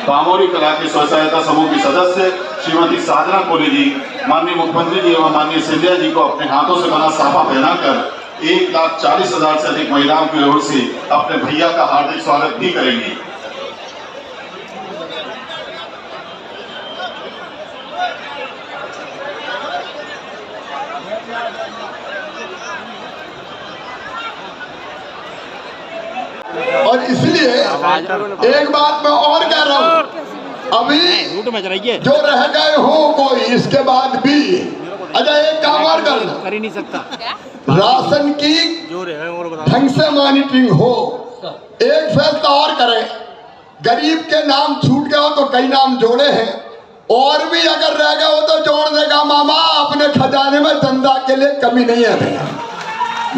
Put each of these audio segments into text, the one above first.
पामोरी कला के स्व सहायता समूह की सदस्य श्रीमती साधना कोहली जी माननीय मुख्यमंत्री जी एवं माननीय सिंधिया जी को अपने हाथों से बना साफा पहनाकर 1,40,000 से अधिक महिलाओं की ओर से अपने भैया का हार्दिक स्वागत भी करेंगे। और इसलिए एक बात मैं और कह रहा हूँ, अभी जो रह गए हो कोई इसके बाद भी अच्छा एक काम और करना, कर ही नहीं सकता, राशन की ढंग से मॉनिटरिंग हो। एक फैसला और करें, गरीब के नाम छूट गए हो तो कई नाम जोड़े हैं, और भी अगर रह गए हो तो जोड़ देगा मामा, अपने खजाने में जनता के लिए कमी नहीं है भैया।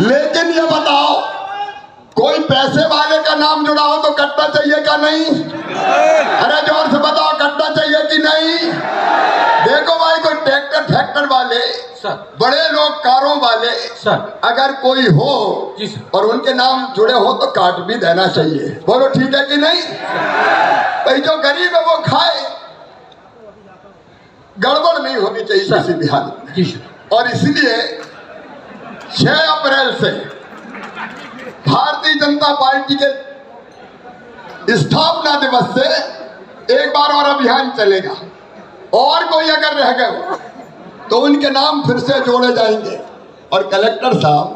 लेकिन ये बताओ, कोई पैसे वाले का नाम जुड़ा हो तो कटना चाहिए क्या नहीं? अरे जोर से बताओ, कटना चाहिए कि नहीं? देखो भाई, कोई ट्रैक्टर फैक्टर वाले बड़े लोग कारों वाले अगर कोई हो और उनके नाम जुड़े हो तो काट भी देना चाहिए। बोलो ठीक है कि नहीं? भाई जो गरीब है वो खाए, गड़बड़ नहीं होनी चाहिए किसी भी हालत में। और इसलिए 6 अप्रैल से भारतीय जनता पार्टी के स्थापना दिवस से एक बार और अभियान चलेगा, और कोई अगर रह गए तो उनके नाम फिर से जोड़े जाएंगे। और कलेक्टर साहब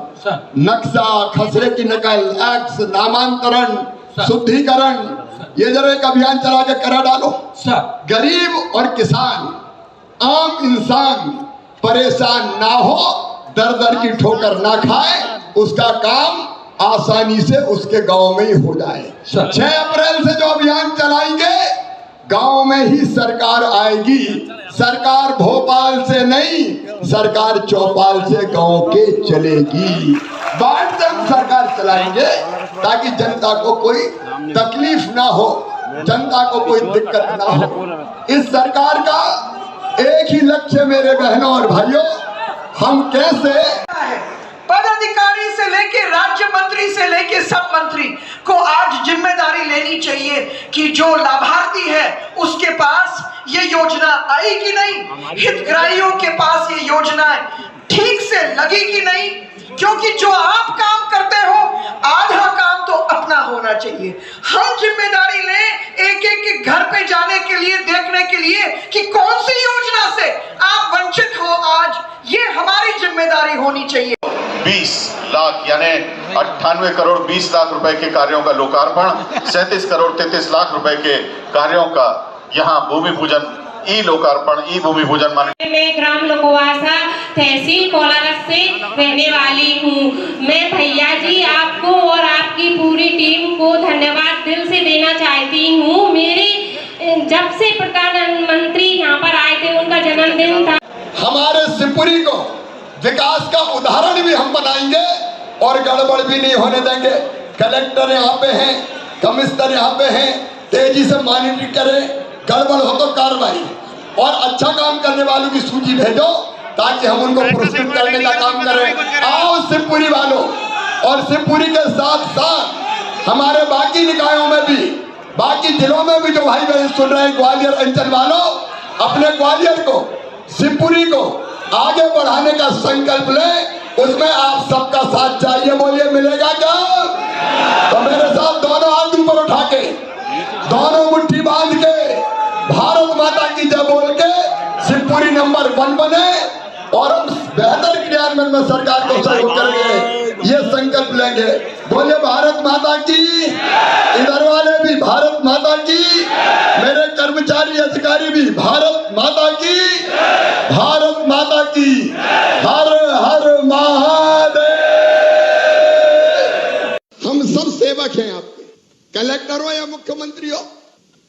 नक्शा, खसरे की नकल, एक्स, नामांतरण, शुद्धिकरण, ये जरा एक अभियान चला के करा डालो। गरीब और किसान, आम इंसान परेशान ना हो, दर दर की ठोकर ना खाए, उसका काम आसानी से उसके गांव में ही हो जाए। 6 अप्रैल से जो अभियान चलाएंगे, गांव में ही सरकार आएगी। सरकार भोपाल से नहीं, सरकार चौपाल से गांव के चलेगी। बाढ़ से हम सरकार चलाएंगे ताकि जनता को कोई तकलीफ ना हो, जनता को कोई दिक्कत ना हो। इस सरकार का एक ही लक्ष्य मेरे बहनों और भाइयों, हम कैसे पदाधिकारी से लेके राज्य मंत्री से लेके सब मंत्री को आज जिम्मेदारी लेनी चाहिए कि जो लाभार्थी है उसके पास ये योजना आई कि नहीं, हितग्राहियों के पास ये योजना ठीक से लगी कि नहीं। क्योंकि जो आप काम करते हो, आधा काम तो अपना होना चाहिए। हम जिम्मेदारी लें एक एक घर पे जाने के लिए, देखने के लिए कि कौन सी योजना से आप वंचित हो। आज ये हमारी जिम्मेदारी होनी चाहिए। 20 लाख यानी 98 करोड़ 20 लाख रुपए के कार्यों का लोकार्पण, 37 करोड़ 33 लाख रुपए के कार्यों का यहाँ भूमि पूजन, ई लोकार्पण, ई भूमि पूजन माने। मैं ग्राम लोकवासा तहसील कोलारस से रहने वाली हूँ। मैं भैया जी आपको और आपकी पूरी टीम को धन्यवाद दिल से देना चाहती हूँ। मेरे जब से प्रधानमंत्री यहाँ पर आए थे, उनका जन्मदिन था। हमारे शिवपुरी को विकास का उदाहरण भी हम बनाएंगे और गड़बड़ भी नहीं होने देंगे। कलेक्टर यहाँ पे हैं, कमिश्नर यहाँ पे हैं, तेजी से मॉनिटरिंग करें, गड़बड़ हो तो कार्रवाई, और अच्छा काम करने वालों की सूची भेजो ताकि हम उनको पुरस्कृत करने का काम करें। आओ शिवपुरी वालों, और शिवपुरी के साथ साथ हमारे बाकी निकायों में भी, बाकी जिलों में भी जो भाई बहन सुन रहे हैं, ग्वालियर अंचल वालों, अपने ग्वालियर को, शिवपुरी को आगे बढ़ाने का संकल्प लें। उसमें आप सबका साथ चाहिए। बोलिए मिलेगा क्या? तो मेरे साथ दोनों हाथ ऊपर उठा के, दोनों मुट्ठी बांध के, भारत माता की जय बोल के शिवपुरी नंबर 1 बने और हम बेहतर क्रियान्वयन में सरकार को सहयोग करेंगे, ये संकल्प लेंगे। बोले भारत माता की, इधर वाले भी भारत माता की, मेरे कर्मचारी अधिकारी भी भारत माता की, भारत माता की, हर हर महादेव। हम सब सेवक हैं आपके, कलेक्टर हो या मुख्यमंत्री हो,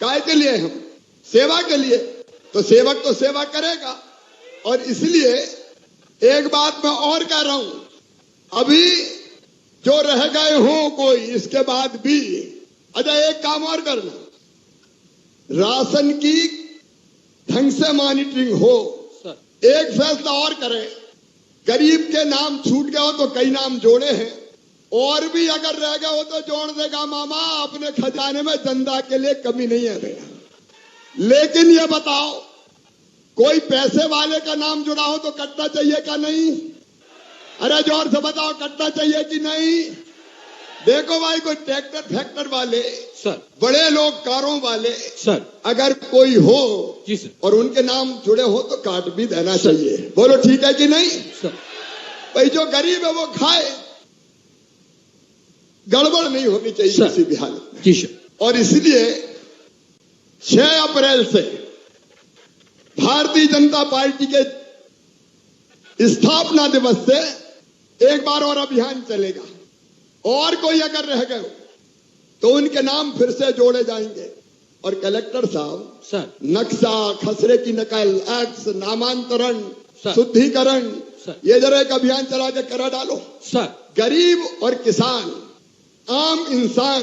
काय के लिए? हम सेवा के लिए। तो सेवक तो सेवा करेगा। और इसलिए एक बात मैं और कह रहा हूं, अभी जो रह गए हो कोई इसके बाद भी अच्छा एक काम और करना, राशन की ढंग से मॉनिटरिंग हो। एक फैसला और करें, गरीब के नाम छूट गए हो तो कई नाम जोड़े हैं, और भी अगर रह गए हो तो जोड़ देगा मामा, अपने खजाने में जनता के लिए कमी नहीं है भैया। लेकिन ये बताओ, कोई पैसे वाले का नाम जुड़ा हो तो कटना चाहिए क्या नहीं? अरे जोर से बताओ, कटना चाहिए कि नहीं? देखो भाई, कोई ट्रैक्टर फैक्टर वाले सर, बड़े लोग कारों वाले सर, अगर कोई हो जी सर, और उनके नाम जुड़े हो तो काट भी देना चाहिए। बोलो ठीक है कि नहीं? सर, भाई जो गरीब है वो खाए, गड़बड़ नहीं होनी चाहिए सर, किसी भी हालत में। जी सर। और इसलिए 6 अप्रैल से भारतीय जनता पार्टी के स्थापना दिवस से एक बार और अभियान चलेगा, और कोई अगर रह गए तो उनके नाम फिर से जोड़े जाएंगे। और कलेक्टर साहब, सर, नक्शा, खसरे की नकल, एक्स, नामांतरण, सर, शुद्धिकरण, सर, ये जरा एक अभियान चला के करा डालो। सर, गरीब और किसान, आम इंसान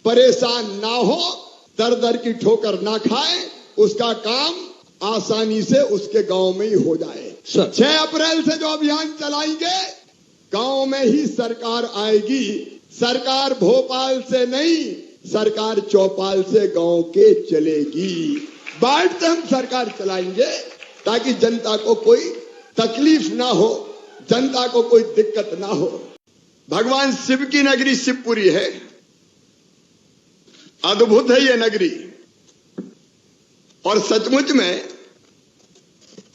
परेशान ना हो, दर दर की ठोकर ना खाए, उसका काम आसानी से उसके गांव में ही हो जाए। सर, 6 अप्रैल से जो अभियान चलाएंगे, गांव में ही सरकार आएगी। सरकार भोपाल से नहीं, सरकार चौपाल से गांव के चलेगी। बाट से हम सरकार चलाएंगे ताकि जनता को कोई तकलीफ ना हो, जनता को कोई दिक्कत ना हो। भगवान शिव की नगरी शिवपुरी है, अद्भुत है ये नगरी, और सचमुच में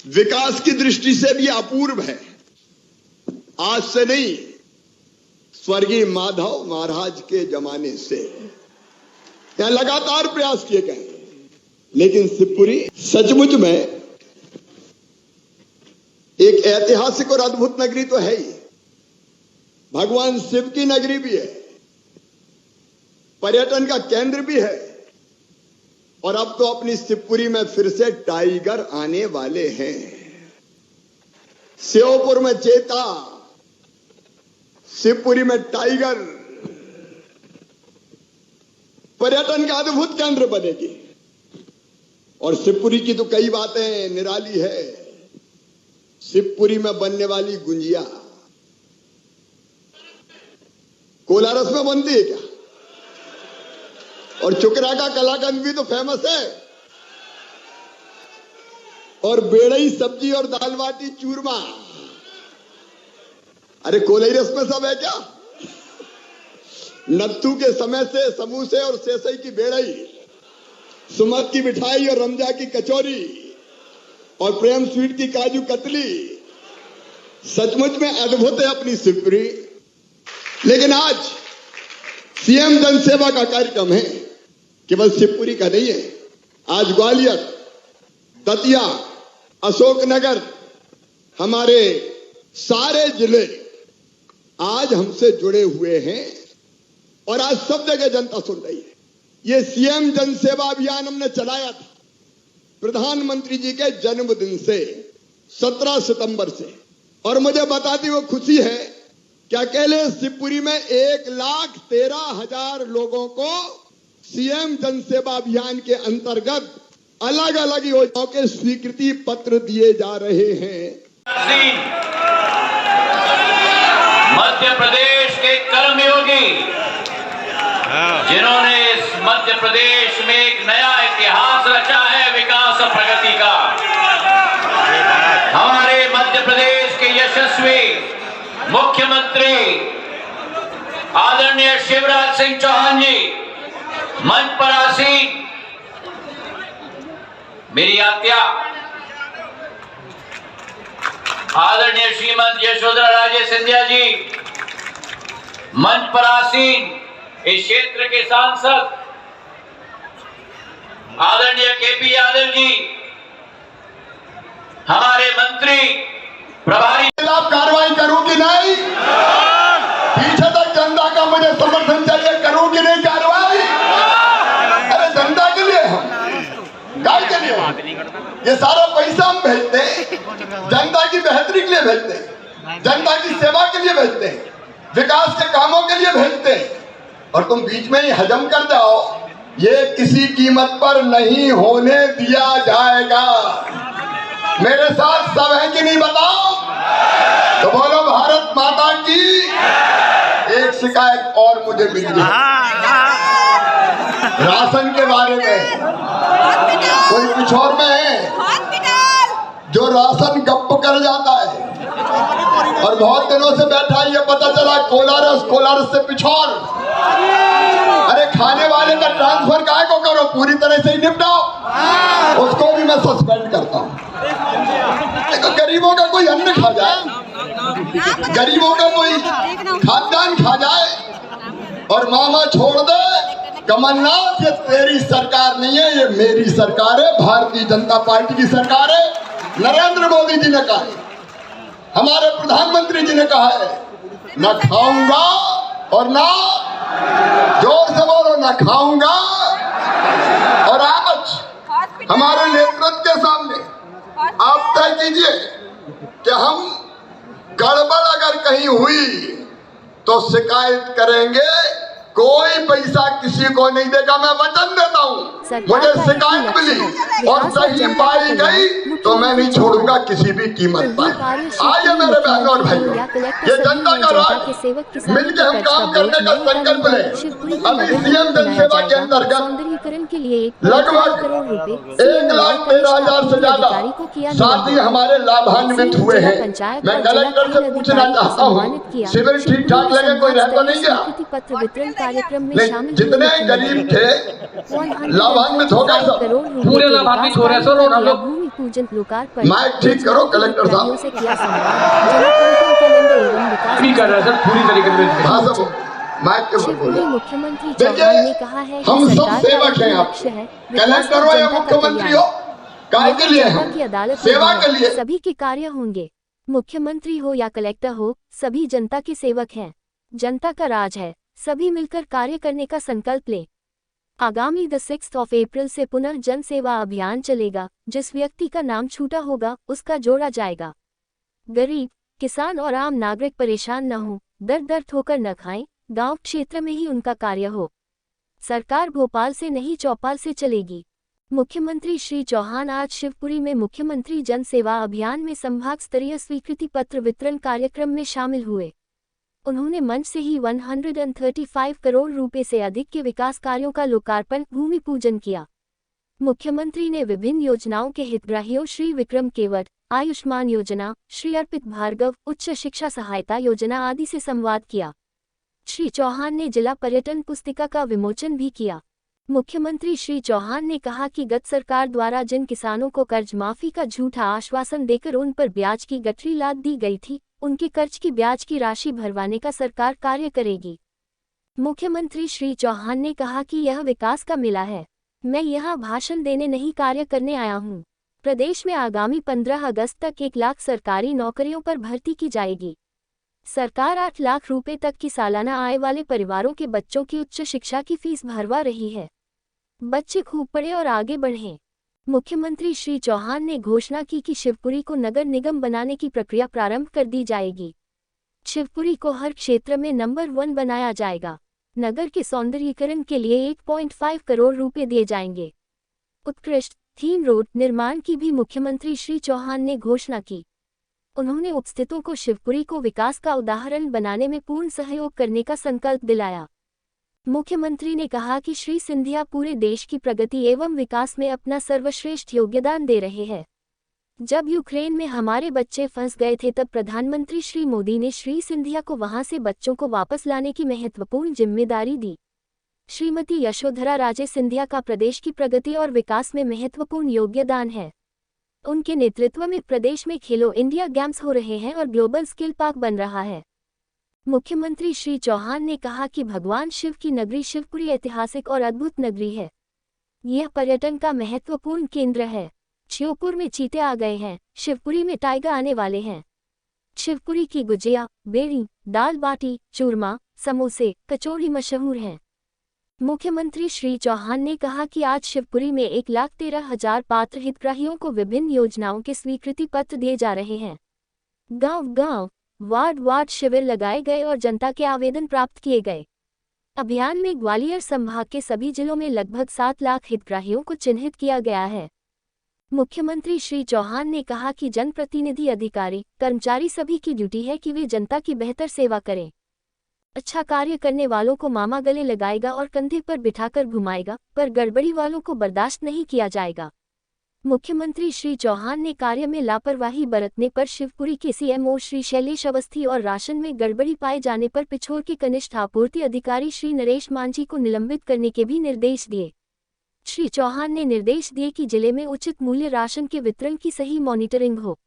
विकास की दृष्टि से भी अपूर्व है। आज से नहीं, स्वर्गीय माधव महाराज के जमाने से यहां लगातार प्रयास किए गए, लेकिन शिवपुरी सचमुच में एक ऐतिहासिक और अद्भुत नगरी तो है ही, भगवान शिव की नगरी भी है, पर्यटन का केंद्र भी है, और अब तो अपनी शिवपुरी में फिर से टाइगर आने वाले हैं। श्योपुर में चेता, शिवपुरी में टाइगर, पर्यटन का अद्भुत केंद्र बनेगी। और शिवपुरी की तो कई बातें निराली है। शिवपुरी में बनने वाली गुंजिया कोलारस में बनती है क्या? और चुकरा का कलाकंद भी तो फेमस है। और बेड़ई सब्जी और दाल बाटी चूरमा, अरे कोलई रस में सब है क्या? नत्थू के समय से समूसे और सेसई की बेड़ई, सुमत की मिठाई और रमजा की कचौरी, और प्रेम स्वीट की काजू कतली, सचमुच में अद्भुत है अपनी शिवपुरी। लेकिन आज सीएम जनसेवा का कार्यक्रम है, केवल शिवपुरी का नहीं है। आज ग्वालियर, दतिया, अशोकनगर, हमारे सारे जिले आज हमसे जुड़े हुए हैं, और आज सब जगह जनता सुन रही है। ये सीएम जनसेवा अभियान हमने चलाया था प्रधानमंत्री जी के जन्मदिन से, 17 सितंबर से, और मुझे बताती वो खुशी है कि अकेले शिवपुरी में 1,13,000 लोगों को सीएम जनसेवा अभियान के अंतर्गत अलग अलग योजनाओं के स्वीकृति पत्र दिए जा रहे हैं। मध्य प्रदेश के कर्मयोगी, जिन्होंने इस मध्य प्रदेश में एक नया इतिहास रचा है विकास और प्रगति का। हमारे मध्य प्रदेश के यशस्वी मुख्यमंत्री आदरणीय शिवराज सिंह चौहान जी मंच पर आसीन, मेरी आज्ञा आदरणीय श्रीमती यशोधरा राजे सिंधिया जी मंच पर आसीन, इस क्षेत्र के सांसद आदरणीय केपी यादव जी, हमारे मंत्री प्रभारी, खिलाफ कार्रवाई करूं कि नहीं? पीछे तक जनता का मुझे समर्थन चाहिए, करूं कि नहीं कार्रवाई? अरे जनता के लिए, हम गाय के लिए ये सारा पैसा हम भेजते हैं, जनता की बेहतरी के लिए भेजते हैं, जनता की सेवा के लिए भेजते हैं, विकास के कामों के लिए भेजते हैं, और तुम बीच में ही हजम कर जाओ, ये किसी कीमत पर नहीं होने दिया जाएगा। मेरे साथ सब है कि नहीं बताओ? तो बोलो भारत माता की। एक शिकायत और मुझे मिली है, राशन के बारे में कोई पिछोर में है जो राशन गप कर जाता है और बहुत दिनों से बैठा ये पता चला कोलारस से पिछोर। अरे खाने वाले का ट्रांसफर काहे को करो, पूरी तरह से ही निपटाओ, उसको भी मैं सस्पेंड करता हूँ। देखो गरीबों का कोई अन्न खा जाए, गरीबों का कोई खाद्यान्न खा जाए और मामा छोड़ दे। कमलनाथ, ये तेरी सरकार नहीं है, ये मेरी सरकार है, भारतीय जनता पार्टी की सरकार है। नरेंद्र मोदी जी ने कहा है, हमारे प्रधानमंत्री जी ने कहा है, न खाऊंगा और ना, जोर से बोलो, न खाऊंगा। और आज हमारे नेतृत्व के सामने आप तय कीजिए कि हम गड़बड़ अगर कहीं हुई तो शिकायत करेंगे, कोई पैसा किसी को नहीं देगा। मैं वचन देता हूँ, मुझे शिकायत मिली और सही पाई गई तो मैं नहीं छोड़ूंगा किसी भी कीमत पर। आइए मेरे बहनों और भाइयों, ये जनता का राज, मिलकर हम काम करने का संकल्प लें। अभी सीएम जन सेवा के अंतर्गत लगभग 1,13,000 से ज्यादा साथी हमारे लाभान्वित हुए हैं। मैं कलेक्टर से पूछना चाहता हूँ, शिविर ठीक ठाक लगे, कोई रहता नहीं गया? कार्यक्रम में शामिल जितने गरीब थे लाभान्वित हो गए, सब पूरे लाभान्वित हो रहे सर। हम लोग भूमि पूजन लोकार्पण माइक ठीक करो कलेक्टर साहब से किया संवाद कर रहे सर पूरी तरीके से। हाँ सब माइक के बोलो। मुख्यमंत्री चौहान ने कहा है हम सब सेवक हैं, आप कलेक्टर हो या मुख्यमंत्री हो, कार्य के लिए हम सेवा के लिए सभी के कार्य होंगे। मुख्यमंत्री हो या कलेक्टर हो, सभी जनता के सेवक हैं। जनता का राज है, सभी मिलकर कार्य करने का संकल्प लें। आगामी 6 अप्रैल से पुनः जन सेवा अभियान चलेगा। जिस व्यक्ति का नाम छूटा होगा उसका जोड़ा जाएगा। गरीब, किसान और आम नागरिक परेशान न हो, दर होकर न खाएं, गांव क्षेत्र में ही उनका कार्य हो। सरकार भोपाल से नहीं चौपाल से चलेगी। मुख्यमंत्री श्री चौहान आज शिवपुरी में मुख्यमंत्री जन सेवा अभियान में संभाग स्तरीय स्वीकृति पत्र वितरण कार्यक्रम में शामिल हुए। उन्होंने मंच से ही 135 करोड़ रुपए से अधिक के विकास कार्यों का लोकार्पण, भूमि पूजन किया। मुख्यमंत्री ने विभिन्न योजनाओं के हितग्राहियों श्री विक्रम केवट, आयुष्मान योजना, श्री अर्पित भार्गव, उच्च शिक्षा सहायता योजना आदि से संवाद किया। श्री चौहान ने जिला पर्यटन पुस्तिका का विमोचन भी किया। मुख्यमंत्री श्री चौहान ने कहा कि गत सरकार द्वारा जिन किसानों को कर्ज माफी का झूठा आश्वासन देकर उन पर ब्याज की गठरी लाद दी गई थी, उनके कर्ज की ब्याज की राशि भरवाने का सरकार कार्य करेगी। मुख्यमंत्री श्री चौहान ने कहा कि यह विकास का मेला है, मैं यहाँ भाषण देने नहीं कार्य करने आया हूँ। प्रदेश में आगामी 15 अगस्त तक 1 लाख सरकारी नौकरियों पर भर्ती की जाएगी। सरकार 8 लाख रुपए तक की सालाना आय वाले परिवारों के बच्चों की उच्च शिक्षा की फीस भरवा रही है। बच्चे खूब पढ़े और आगे बढ़ें। मुख्यमंत्री श्री चौहान ने घोषणा की कि शिवपुरी को नगर निगम बनाने की प्रक्रिया प्रारंभ कर दी जाएगी। शिवपुरी को हर क्षेत्र में नंबर 1 बनाया जाएगा। नगर के सौंदर्यीकरण के लिए 1.5 करोड़ रुपए दिए जाएंगे। उत्कृष्ट थीम रोड निर्माण की भी मुख्यमंत्री श्री चौहान ने घोषणा की। उन्होंने उपस्थितों को शिवपुरी को विकास का उदाहरण बनाने में पूर्ण सहयोग करने का संकल्प दिलाया। मुख्यमंत्री ने कहा कि श्री सिंधिया पूरे देश की प्रगति एवं विकास में अपना सर्वश्रेष्ठ योगदान दे रहे हैं। जब यूक्रेन में हमारे बच्चे फंस गए थे तब प्रधानमंत्री श्री मोदी ने श्री सिंधिया को वहां से बच्चों को वापस लाने की महत्वपूर्ण जिम्मेदारी दी। श्रीमती यशोधरा राजे सिंधिया का प्रदेश की प्रगति और विकास में महत्वपूर्ण योगदान है। उनके नेतृत्व में प्रदेश में खेलो इंडिया गेम्स हो रहे हैं और ग्लोबल स्किल पार्क बन रहा है। मुख्यमंत्री श्री चौहान ने कहा कि भगवान शिव की नगरी शिवपुरी ऐतिहासिक और अद्भुत नगरी है। यह पर्यटन का महत्वपूर्ण केंद्र है। श्योपुर में चीते आ गए हैं, शिवपुरी में टाइगर आने वाले हैं। शिवपुरी की गुजिया, बेड़ी, दाल बाटी, चूरमा, समोसे, कचौड़ी मशहूर हैं। मुख्यमंत्री श्री चौहान ने कहा कि आज शिवपुरी में 1,13,000 पात्र हितग्राहियों को विभिन्न योजनाओं के स्वीकृति पत्र दिए जा रहे हैं। गांव-गांव, वार्ड शिविर लगाए गए और जनता के आवेदन प्राप्त किए गए। अभियान में ग्वालियर संभाग के सभी जिलों में लगभग 7 लाख हितग्राहियों को चिन्हित किया गया है। मुख्यमंत्री श्री चौहान ने कहा कि जनप्रतिनिधि, अधिकारी, कर्मचारी सभी की ड्यूटी है कि वे जनता की बेहतर सेवा करें। अच्छा कार्य करने वालों को मामा गले लगाएगा और कंधे पर बिठाकर घुमाएगा, पर गड़बड़ी वालों को बर्दाश्त नहीं किया जाएगा। मुख्यमंत्री श्री चौहान ने कार्य में लापरवाही बरतने पर शिवपुरी के सीएमओ श्री शैलेश अवस्थी और राशन में गड़बड़ी पाए जाने पर पिछोर के कनिष्ठ आपूर्ति अधिकारी श्री नरेश मांझी को निलंबित करने के भी निर्देश दिए। श्री चौहान ने निर्देश दिए कि जिले में उचित मूल्य राशन के वितरण की सही मॉनिटरिंग हो।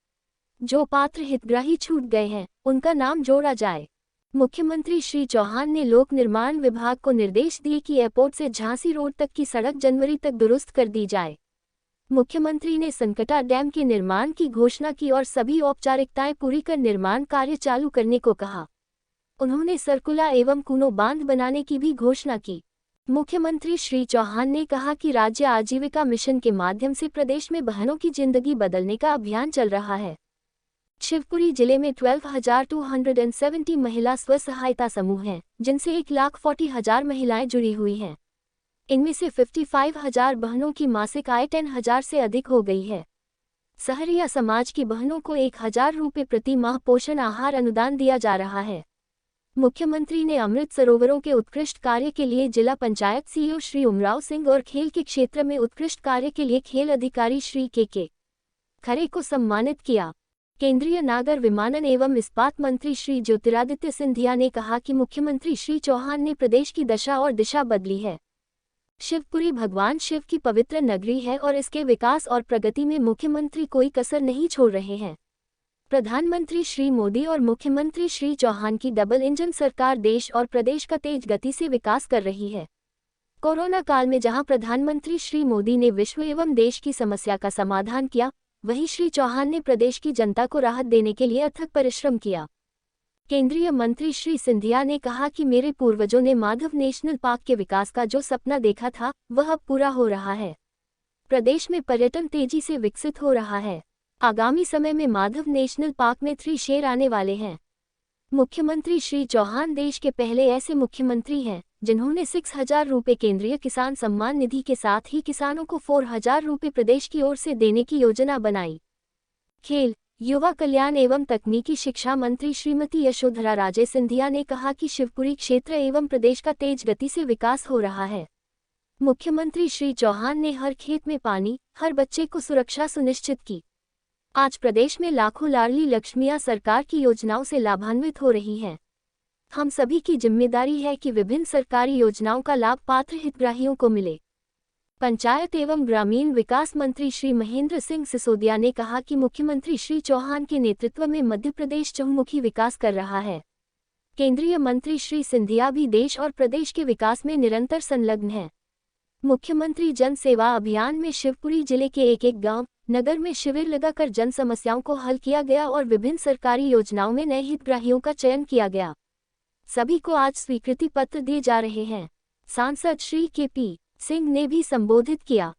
जो पात्र हितग्राही छूट गए हैं, उनका नाम जोड़ा जाए। मुख्यमंत्री श्री चौहान ने लोक निर्माण विभाग को निर्देश दिए कि एयरपोर्ट से झांसी रोड तक की सड़क जनवरी तक दुरुस्त कर दी जाए। मुख्यमंत्री ने संकटा डैम के निर्माण की घोषणा की और सभी औपचारिकताएं पूरी कर निर्माण कार्य चालू करने को कहा। उन्होंने सरकुला एवं कूनो बांध बनाने की भी घोषणा की। मुख्यमंत्री श्री चौहान ने कहा कि राज्य आजीविका मिशन के माध्यम से प्रदेश में बहनों की जिंदगी बदलने का अभियान चल रहा है। शिवपुरी जिले में 12,270 महिला स्व सहायता समूह हैं, जिनसे 1,40,000 महिलाएं जुड़ी हुई हैं। इनमें से 55,000 बहनों की मासिक आय 10,000 से अधिक हो गई है। सहरिया समाज की बहनों को 1,000 रुपये प्रति माह पोषण आहार अनुदान दिया जा रहा है। मुख्यमंत्री ने अमृत सरोवरों के उत्कृष्ट कार्य के लिए जिला पंचायत सीईओ श्री उमराव सिंह और खेल के क्षेत्र में उत्कृष्ट कार्य के लिए खेल अधिकारी श्री के खरे को सम्मानित किया। केंद्रीय नागर विमानन एवं इस्पात मंत्री श्री ज्योतिरादित्य सिंधिया ने कहा कि मुख्यमंत्री श्री चौहान ने प्रदेश की दशा और दिशा बदली है। शिवपुरी भगवान शिव की पवित्र नगरी है और इसके विकास और प्रगति में मुख्यमंत्री कोई कसर नहीं छोड़ रहे हैं। प्रधानमंत्री श्री मोदी और मुख्यमंत्री श्री चौहान की डबल इंजन सरकार देश और प्रदेश का तेज गति से विकास कर रही है। कोरोना काल में जहां प्रधानमंत्री श्री मोदी ने विश्व एवं देश की समस्या का समाधान किया, वहीं श्री चौहान ने प्रदेश की जनता को राहत देने के लिए अथक परिश्रम किया। केंद्रीय मंत्री श्री सिंधिया ने कहा कि मेरे पूर्वजों ने माधव नेशनल पार्क के विकास का जो सपना देखा था, वह अब पूरा हो रहा है। प्रदेश में पर्यटन तेजी से विकसित हो रहा है। आगामी समय में माधव नेशनल पार्क में 3 शेर आने वाले हैं। मुख्यमंत्री श्री चौहान देश के पहले ऐसे मुख्यमंत्री हैं जिन्होंने 6,000 रुपये केंद्रीय किसान सम्मान निधि के साथ ही किसानों को 4,000 रुपये प्रदेश की ओर से देने की योजना बनाई। खेल, युवा कल्याण एवं तकनीकी शिक्षा मंत्री श्रीमती यशोधरा राजे सिंधिया ने कहा कि शिवपुरी क्षेत्र एवं प्रदेश का तेज गति से विकास हो रहा है। मुख्यमंत्री श्री चौहान ने हर खेत में पानी, हर बच्चे को सुरक्षा सुनिश्चित की। आज प्रदेश में लाखों लाडली लक्ष्मियां सरकार की योजनाओं से लाभान्वित हो रही हैं। हम सभी की जिम्मेदारी है कि विभिन्न सरकारी योजनाओं का लाभ पात्र हितग्राहियों को मिले। पंचायत एवं ग्रामीण विकास मंत्री श्री महेंद्र सिंह सिसोदिया ने कहा कि मुख्यमंत्री श्री चौहान के नेतृत्व में मध्य प्रदेश चहुमुखी विकास कर रहा है। केंद्रीय मंत्री श्री सिंधिया भी देश और प्रदेश के विकास में निरंतर संलग्न हैं। मुख्यमंत्री जन सेवा अभियान में शिवपुरी जिले के एक गांव, नगर में शिविर लगाकर जन समस्याओं को हल किया गया और विभिन्न सरकारी योजनाओं में नए हितग्राहियों का चयन किया गया। सभी को आज स्वीकृति पत्र दिए जा रहे हैं। सांसद श्री के.पी. सिंह ने भी संबोधित किया।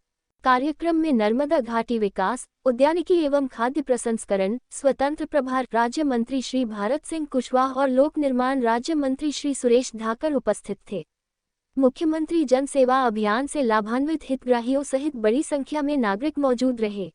कार्यक्रम में नर्मदा घाटी विकास, उद्यानिकी एवं खाद्य प्रसंस्करण स्वतंत्र प्रभार राज्य मंत्री श्री भारत सिंह कुशवाहा और लोक निर्माण राज्य मंत्री श्री सुरेश धाकर उपस्थित थे। मुख्यमंत्री जन सेवा अभियान से लाभान्वित हितग्राहियों सहित बड़ी संख्या में नागरिक मौजूद रहे।